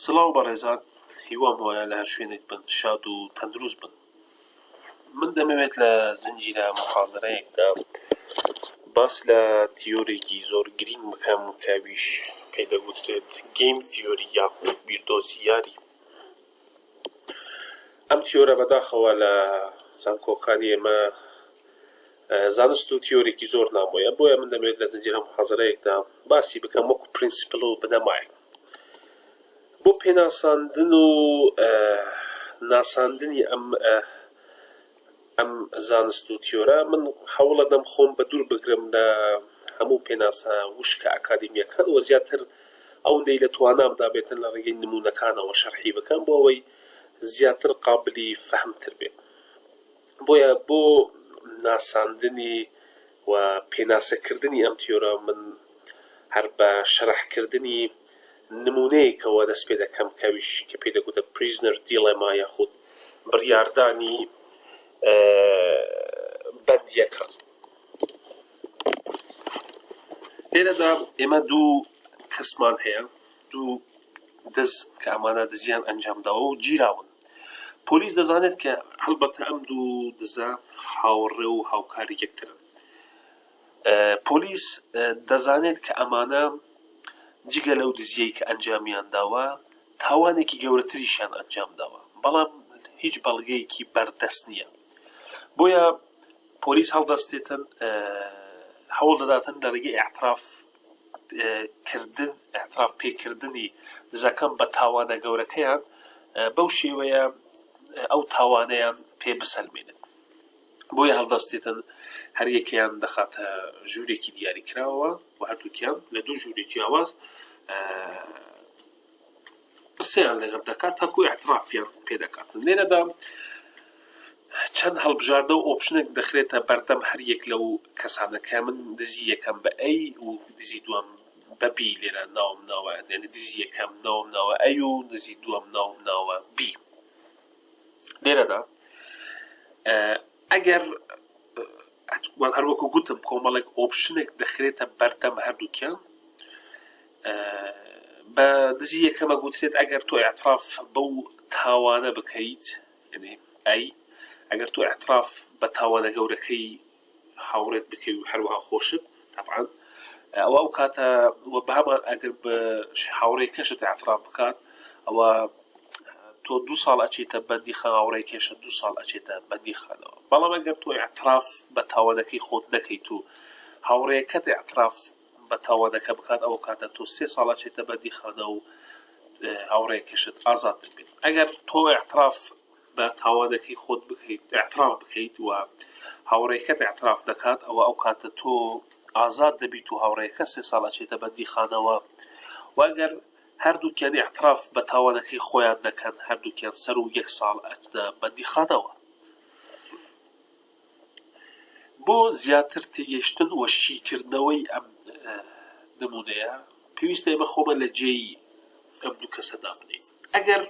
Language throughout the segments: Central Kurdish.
سڵاو بەڕێزان، هیوام وایە لە هەر شوێنێک بن شاد و تەندروست بن. من دەمەوێت لە زنجیرە محازەرەیەکدا باس لە تیۆرێکی زۆر گرنگ بکەم کاویش پێی دەگوترێت گەیم تیۆری یاخود بیردۆزی یاری. ئەم تیۆرە بەداخەوە لە زانکۆکانی ئێمە زانست و تیۆرێکی زۆر نامۆیە، بۆیە من دەمەوێت لە زنجیرە محازەرەیەکدا باسی بکەم وەکو پرینسپل و بنەمای بۆ پێناساندن و ناساندنی ئەم زانست و تیۆرە. من هەوڵە دەم خۆم بە دوور بگرم لە هەموو پێناسە وشکە ئەکادیمیەکان و زیاتر ئەوەندەی لە توانامدا بێتن لە ڕێگەی نمونەکانەوە شەرحی بکەم بۆ ئەوەی زیاتر قابلی فەهمتر بێت. بۆیە بۆ ناساندنی و پێناسەکردنی ئەم تیۆرە من هەر بە شەرحکردنی نمونەیەکەوە دەست پێ دەکەم کەویش کە پێی دەگوتە پریزنەر دیڵێما یاخود بڕیاردانی بەندیەکان. لێرەدا ئێمە دوو کەسمان هەیە، دوو دەست کە ئەمانە دزیان ئەنجامداوە و گیراون. پۆلیس دەزانێت کە هەڵبەتە ئەم دوو دزە هاوڕێ و هاوکاری یەکترن. پۆلیس دەزانێت کە ئەمانە جگە لەو دزیەی کە ئەنجامیان داوە تاوانێکی گەورەتریشیان ئەنجام داوە، بەڵام هیچ بەڵگەیەکی بەردەست نییە. بۆیە پۆلیس هەڵدەستێتن هەوڵ دەداتن لە ڕێگەی ئاعتراف پێکردنی دزەکان بە تاوانە گەورەکەیان بەو شێوەیە ئەو تاوانەیان پێ بسەلمێنن. بۆیە هەڵدەستێتن هەر یەکەیان دەخاتە ژوورێکی دیاری کراوە و هەردووکیان لە دوو ژووری جیاواز قسەیان لەگەڵ دەکات تاکو ئاعترافیان پێ دەکاتن. لێرەدا چەند هەڵبژاردە و ئۆپشنێک دەخرێتە بەردەم هەر یەک لەو کەسانەکە. من دزی یەکەم بە ئەی و دزی دووەم بە بی لێرە ناوم ناوە، یعنی دزی یەکەم ناوم ناوە ئەی و دزی دووەم ناوم ناوە بی. لێرەدا ئەگەر هەروەکو گوتم کۆمەڵێک ئۆپشنێک دەخرێتە بەردەم هەردووکیان. بە دزی یەکەمە گوترێت ئەگەر تۆ ئاعتراف بەو تاوانە بکەیت، یعنی ئەی ئەگەر تۆ ئاعتراف بە تاوانە گەورەکەی هاوڕێت بکەی و هەروەها خۆشت طبعا ئەو کاتە بەهەمان ئەگەر بە هاوڕێکەشت ئاعتراف بکات ئەوە تۆ 2 ساڵ ئەچێتە بەندیخان، هاوڕێکێشە 2 ساڵ ئەچێتە بەندیخانەوە. بەڵام ئەگەر تۆ ئاعتراف بە تاوانەکەی خۆت نەکەیت و هاوڕێکەت ئاعتراف بە تاوانەکە بکات ئەو کاتە تۆ 3 ساڵ ئەچێتە بەندیخانە و هاوڕێکێشت ئازادتر بێت. ئەگەر تۆ ئاعتراف بە تاوانەکەی خۆت بکەیت ئاعتراف بکەیت و هاوڕێکەت ئاعتراف دەکات ئەو کاتە تۆ ئازاد دەبیت و هاوڕێکە 3 ساڵ ئەچێتە بەندیخانەوە. و ئەگەر هەردووکیان ئاعتراف بە تاوانەکەی خۆیان دەکەن هەردووکیان سەر و 1 ساڵ ئەچنە بەندیخانەوە. بۆ زیاتر تێگەیشتن و شیکردنەوەی ئەم نمونەیە پێویستە ئێمە خۆمە لە جێی ئەم دوو کەسەدا بنین. ئەگەر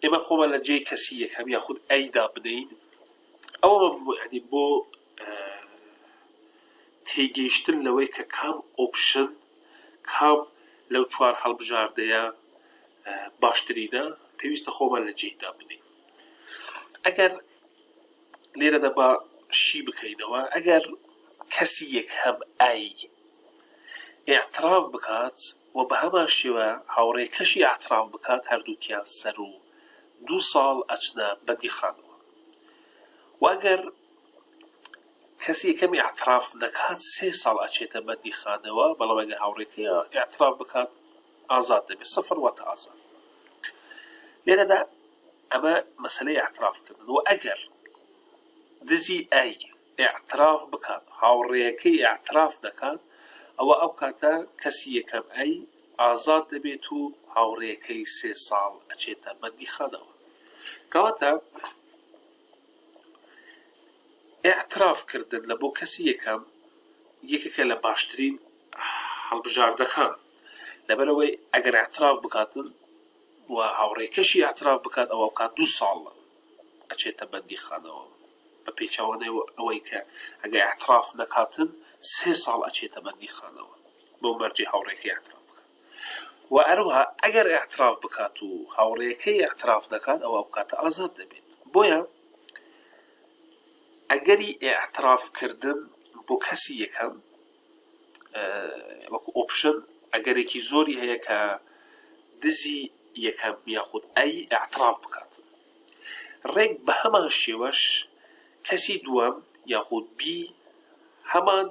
ئێمە خۆمە لە جێی کەسی یەکەم یاخود ئەیدا بنین ئەوە بۆ تێگەیشتن لەوەی کە کام ئۆپشن کام لەو 4 هەڵبژاردەیە باشترینە پێویستە خۆمە لە جێیدا بنین. ئەگەر لێرەدا بە شی بکەینەوە ئەگەر کەسی یەکەم ئەی ئاعتراف بکات و بە هەمان شێوە هاوڕێکەشی ئاعتراف بکات هەردووکیان سەر و 2 ساڵ ئەچنە بەندیخانەوە. و ئەگەر کەسی یەکەمی ئاعتراف نەکات 3 ساڵ ئەچێتە بەندیخانەوە، بەڵام ئەگەر هاوڕێکەی ئاعتراف بکات ئازاد دەبێت، 0 واتە ئازاد. لێرەدا ئەمە مەسەلەی ئاعترافکردن. و ئەگەر دزی ئەی ئاعتراف بکات هاوڕێیەکەی ئاعتراف دەکات ئەو کاتە کەسی یەکەم ئەی ئازاد دەبێت و هاوڕێیەکەی 3 ساڵ ئەچێتە بەندیخانەوە. کەواتە ئاعترافکردن لە بۆ کەسی یەکەم یەکێکە لە باشترین هەڵبژاردەکان، لەبەرەوەی ئەگەر ئاعتراف بکاتن و هاوڕێکەشی ئاعتراف بکات ئەو کات 2 ساڵ ئەچێتە بەندیخانەوە، بە پێچەوانەی ئەوەی کە ئەگەر ئاعتراف نەکاتن 3 ساڵ ئەچێتە بەندیخانەوە بۆ مەرجی هاوڕێکی ئاعتراف بکات. و و هەروەها ئەگەر ئێعتراف بکات و هاوڕێیەکەی ئێعتراف نەکات ئەوە ئەو کاتە ئازاد دەبێت. بۆیە ئەگەری ئێعترافکردن بۆ کەسی یەکەم وەکو ئۆپشن ئەگەرێکی زۆری هەیە کە دزی یەکەم یاخود ئەی ئێعتراف بکات. ڕێک بە هەمان شێوەش کەسی دووەم یاخود بی هەمان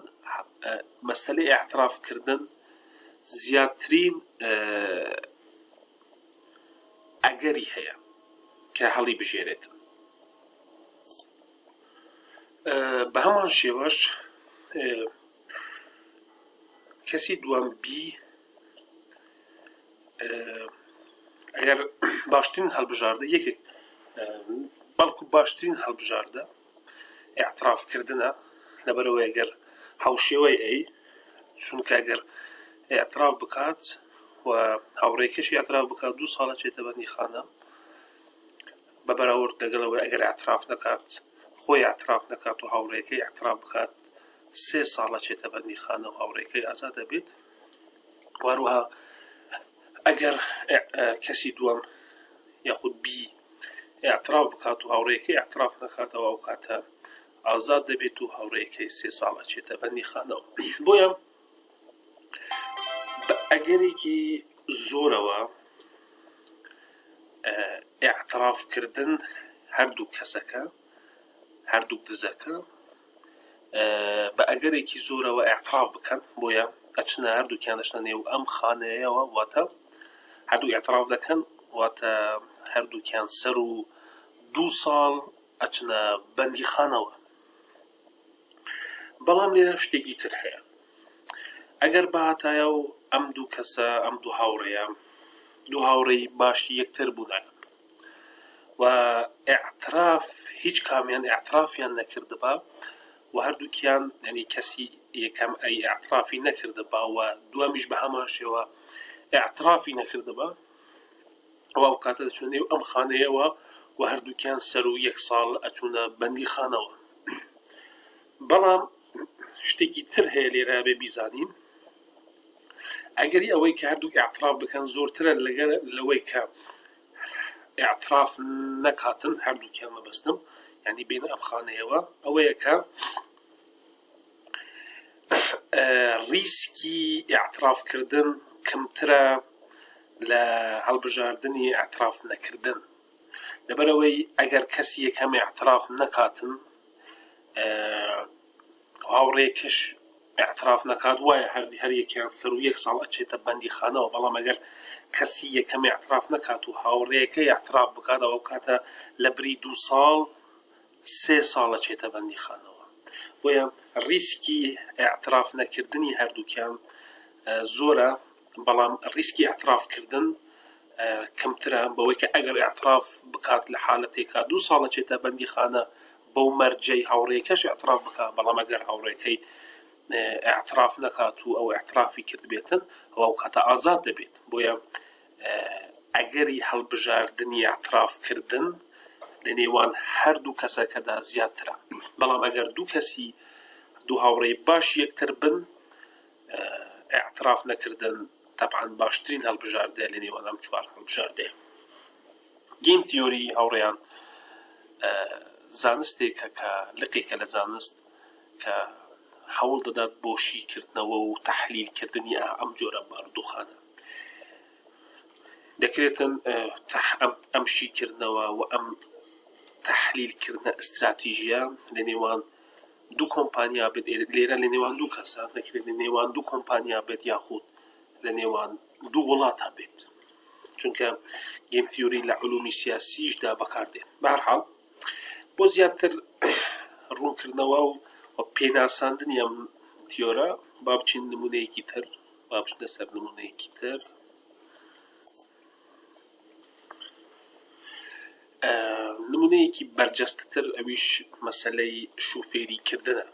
مەسەلەی ئێعترافکردن زیاترین ئەگەری هەیە کە هەڵی بژێرێتن. بە هەمان شێوەش کەسی دووەم بی ئەگەر باشترین هەڵبژاردە یەکێک بەڵکو باشترین هەڵبژاردە ئێعترافکردنە لەبەرەوەی ئەگەر هاوشێوەی ئەی چونکە ئەگەر ئێعتراف بکات و هاوڕێکەشی ئێعتراف بکات 2 ساڵە چێتە بەندیخانە بەبەراورد لەگەڵەوەی ئەگەر ئێعتراف نەکات خۆی ئێعتراف نەکات و هاوڕێکەی ئێعتراف بکات 3 ساڵە چێتە بەندیخانە و هاوڕێکەی ئازاد دەبێت. هەروەها ئەگەر کەسی دووەم یاخود بی ئێعتراف بکات و هاوڕێکەی ئێعتراف نەکاتەوە ئەو کاتە ئازاد دەبێت و هاوڕێکەی 3 ساڵە چێتە بەندیخانەوە. بۆیە بە ئەگەرێکی زۆرەوە ئێعترافکردن هەردوو کەسەکە هەردوو دزەکە بە ئەگەرێکی زۆرەوە ئێعتراف بکەن بۆیە ئەچنە هەردووکیان دەچنە نێو ئەم خانەیەوە واتە هەردوو ئێعتراف دەکەن واتە هەردووکیان سەر و 2 ساڵ ئەچنە بەندیخانەوە. بەڵام لێرە شتێکی تر هەیە. ئەگەر بەهاتایە و ئەم دوو کەسە ئەم دوو هاوڕێیە دوو هاوڕێی باشی یەکتر بوونە و ئێعتراف هیچ کامیان ئێعترافیان نەکردبا و هەردووکیان یعنی کەسی یەکەم ئەی ئێعترافی نەکردبا و دووەمیش بە هەمان شێوە ئێعترافی نەکردبا ئەوە ئەو کاتە دەچونە نێو ئەم خانەیەوە و هەردووکیان سەر و 1 ساڵ ئەچوونە بەندیخانەوە. بەڵام شتێکی تر هەیە لێرە بێ بیزانین ئەگەری ئەوەی کە هەردوو ئێعتراف بکەن زۆرترە لەوەی کە ئێعتراف نەکاتن هەردووکیان مەبەستم یعنی بینە ئەم خانەیەوە ئەوەیە کە ریسکی ئێعترافکردن کەمترە لە هەڵبژاردنی ئێعتراف نەکردن لەبەرەوەی ئەگەر کەسی یەکەم ئێعتراف نەکاتن هاوڕێکەش ئێعتراف نەکات وایە هەر یەکیان سەر و 1 ساڵ ئەچێتە بەندیخانەوە. بەڵام ئەگەر کەسی یەکەم ئێعتراف نەکات و هاوڕێیەکەی ئێعتراف بکات ئەوە کاتە لە بری 2 ساڵ 3 ساڵە چێتە بەندیخانەوە. بۆیە ریسکی ئێعتراف نەکردنی هەردووکیان زۆرە بەڵام ریسکی ئێعترافکردن کەمترە بەوەی کە ئەگەر ئێعتراف بکات لە حالەتێکا 2 ساڵە چێتە بەندیخانە بەو مەرجەی هاوڕێکەش ئێعتراف بکات بەڵام ئەگەر هاوڕێکەی ئێعتراف نەکات و ئەو ئێعترافی کرد بێتن ئەوە ئەو کاتە ئازاد دەبێت. بۆیە ئەگەری هەڵبژاردنی ئێعترافکردن لە نێوان هەردوو کەسەکەدا زیاترە. بەڵام ئەگەر دوو کەسی دوو هاوڕێی باش یەکتر بن ئێعتراف نەکردن طبعاً باشترین هەڵبژاردەیە لە نێوان ئەم 4 هەڵبژاردەیە. گیم تیۆری هاوڕێیان زانستێکە کە لقێکە لە زانست کە هەوڵ دەدات بۆ شیکردنەوە و تەحلیلکردنی ئەم جۆرە بارودۆخانە. دەکرێتن ئەم شیکردنەوە و ئەم تەحلیلکردنە ئستراتیژیە لە نێوان دوو کۆمپانیا بێت لێرە لە نێوان دوو کەسە دەکرێت لە نێوان دوو کۆمپانیا بێت یاخود لە نێوان دوو وڵاتە بێت چونکە گیم تیۆری لە علومی سیاسیشدا بەکاردێن. بەهەرحاڵ بۆ زیاتر ڕوونکردنەوە و پێناساندنی ئەم تیۆرە با بچین نمونەیەکی تر با بچنە سەر نمونەیەکی تر. نمونەیەکی بەرجەستتر ئەویش مەسەلەی شوفێریکردنە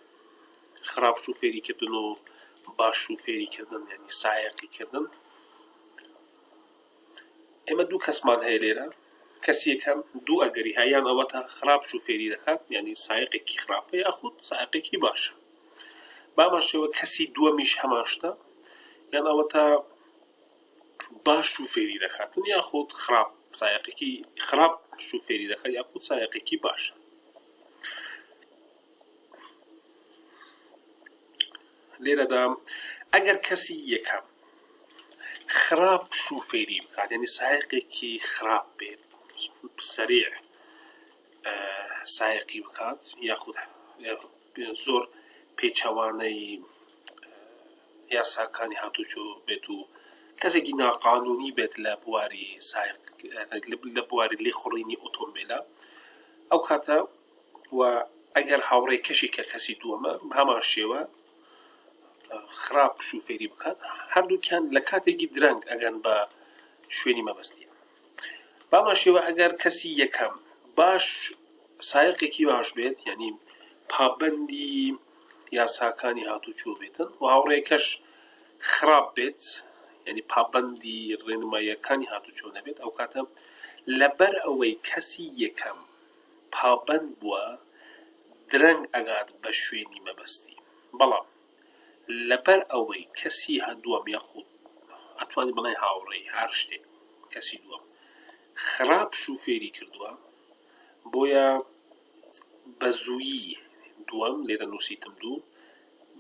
خراپ شوفێریکردن و باش شوفێریکردن یعنی سایقیکردن. ئێمە دوو کەسمان هەیە لێرە کەسی یەکەم دوو ئەگەری هەیان ئەوە تا خراپ شوفێری دەکات یعنی سایقێکی خراپە یاخود سایقێکی باشە. باماشەوە کەسی دووەمیش هەمان شتە یان ئەوە تا باش شوفێری دەکاتن یاخود خراپ سایقێکی خراپ شوفێری دەکات یاخود سایقێکی باش. لێرەدا ئەگەر کەسی یەکەم خراپ شوفێری بکات یعنی سایقێکی خراپ بێت سەریع سایقی بکات یاخود زۆر پێچەوانەی یاساکانی هاتوچۆ بێت و کەسێکی ناقانونی بێت لە بواری سایق لە بواری لێخوڕینی ئۆتۆمبیلە ئەو کاتە و ئەگەر هاوڕێی کەشی کە کەسی دووەمە هەمان شێوە خراپ شوفێری بکات هەردووکیان لە کاتێکی درەنگ ئەگەن بە شوێنی مەبەستیە. بامان شێوە ئەگەر کەسی یەکەم باش سایقێکی باش بێت یعنی پابەندی یاساکانی هاتوچۆ بێتن و هاوڕێکەش خراپ بێت یعنی پابەندی ڕێنماییەکانی هاتوچۆ نەبێت ئەو کاتە لەبەر ئەوەی کەسی یەکەم پابەند بووە درەنگ ئەگات بە شوێنی مەبەستی بەڵام لەبەر ئەوەی کەسی هەندووەم یاخود ئەتوانی بڵێ هاوڕێی هەر شتێک کەسی دووەم خراپ شوفێری کردووە بۆیە بە زوویی دووەم لێرە نووسیتم دوو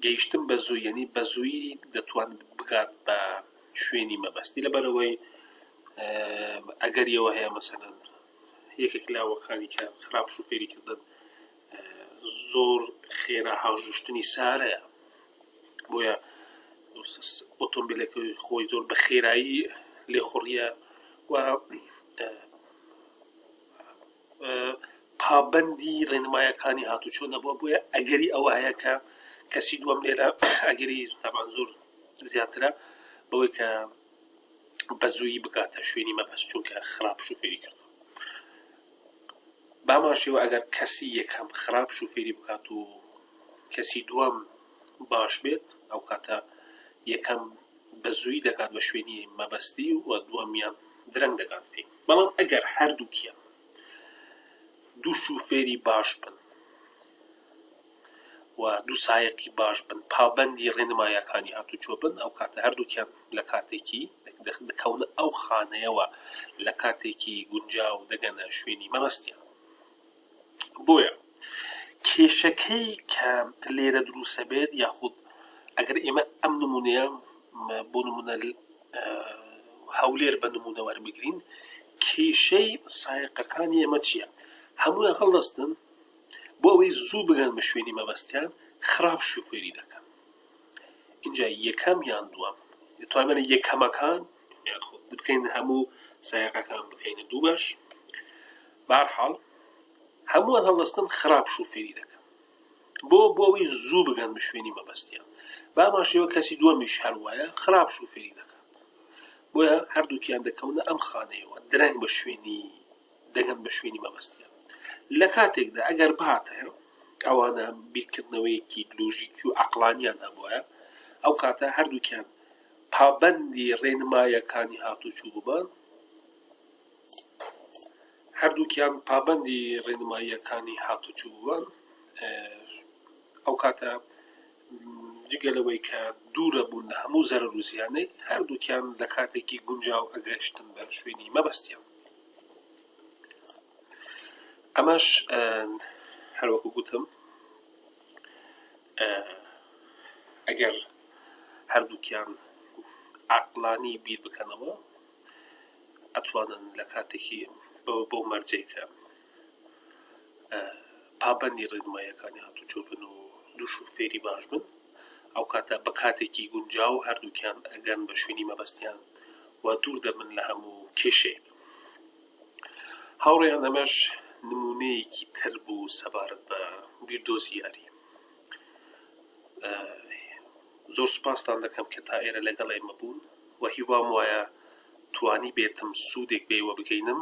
گەیشتم بە زووی یعنی بە زوویی دەتوان بگات بە شوێنی مەبەستی لەبەرەوەی ئەگەریەوە هەیە مەسەلەن یەکێک لاوەکانی کە خراپ شوفێری کردن زۆر خێرا هاوژوشتنی سارەیە بۆیە ئۆتۆمبیلەکە خۆی زۆر بە خێرایی لێخوڕیە و پابەندی ڕێنماییەکانی هاتوچۆ نەبووە بۆیە ئەگەری ئەوە هەیە کە کەسی دووەم لێرە ئەگەری تابان زۆر زیاترە بەوەی کە بە زوویی بگاتە شوێنی مەبەست چونکە خراپ شوفێری کردو. بامان شێوە ئەگەر کەسی یەکەم خراپ شوفێری بکات و کەسی دووەم باش بێت ئەو کاتە یەکەم بە زوویی دەکات بە شوێنی مەبەستی و دووەمیان درەنگ دەکات پێی. بەڵام ئەگەر هەردووکیان دوو شوفێری باش بن و دوو سایقی باش بن پابەندی ڕێنماییەکانی هاتوچۆ بن ئەو کاتە هەردووکیان لە کاتێکی دەکەونە ئەو خانەیەوە لە کاتێکی گونجاو دەگەنە شوێنی مەبەستیان. بۆیە کێشەکەی کە لێرە دروستە بێت یاخود ئەگەر ئێمە ئەم نمونەیە بۆ نمونە هەولێر بە نمونە وەربگرین کێشەی سایقەکانی ئێمە چییە؟ هەموویان هەڵدەستن بۆ ئەوەی زوو بگەن بە شوێنی مەبەستیان خراپ شوفێری دەکەن. اینجا یەکەم یان دووەم دەتوانێت یەکەمەکان بکەین هەموو سایقەکان بکەینە دوو بەش بەهەرحاڵ هەمووان هەڵدەستن خراپ شوفێری دەکەن بۆ ئەوەی زوو بگەن بە شوێنی مەبەستیان. بامان شێوە کەسی دووەمیش هەروایە خراپ شوفێری دەکات بۆیە هەردووکیان دەکەونە ئەم خانەیەوە درەنگ بە شوێنی دەگەن بە شوێنی مەبەستیان. لە کاتێکدا ئەگەر بهاتەیە ئەوانە بیرکردنەوەیەکی لۆژیکی و عەقلانیان هەبووە ئەو کاتە هەردووکیان پابەندی ڕێنماییەکانی هاتوچوو ببن هەردووکیان پابەندی ڕێنماییەکانی هاتوچوو ببن ئەو کاتە جگە لەوەی کە دوورە بوون لە هەموو زەرەر و زیانەی هەردووکیان لە کاتێکی گونجاو ئەگەشتن بە شوێنی مەبەستیان. ئەمەش هەروەکو گوتم ئەگەر هەردووکیان عەقلانی بیر بکەنەوە ئەتوانن لە کاتێکی بۆ مەرجێکە پابەندی ڕێنماییەکانی هاتوچۆ بن و دوو شوفێری باش بن ئەو کاتە بە کاتێکی گونجاو هەردووکیان ئەگەن بە شوێنی مەبەستیان و دوور دەبن لە هەموو کێشەیەک. هاوڕێیان ئەمەش نمونەیەکی تر بوو سەبارەت بە بیردۆزی یاری. زۆر سوپاستان دەکەم کە تا ئێرە لەگەڵ ئێمە بوون و هیوام وایە توانی بێتم سوودێک بێوە بگەینم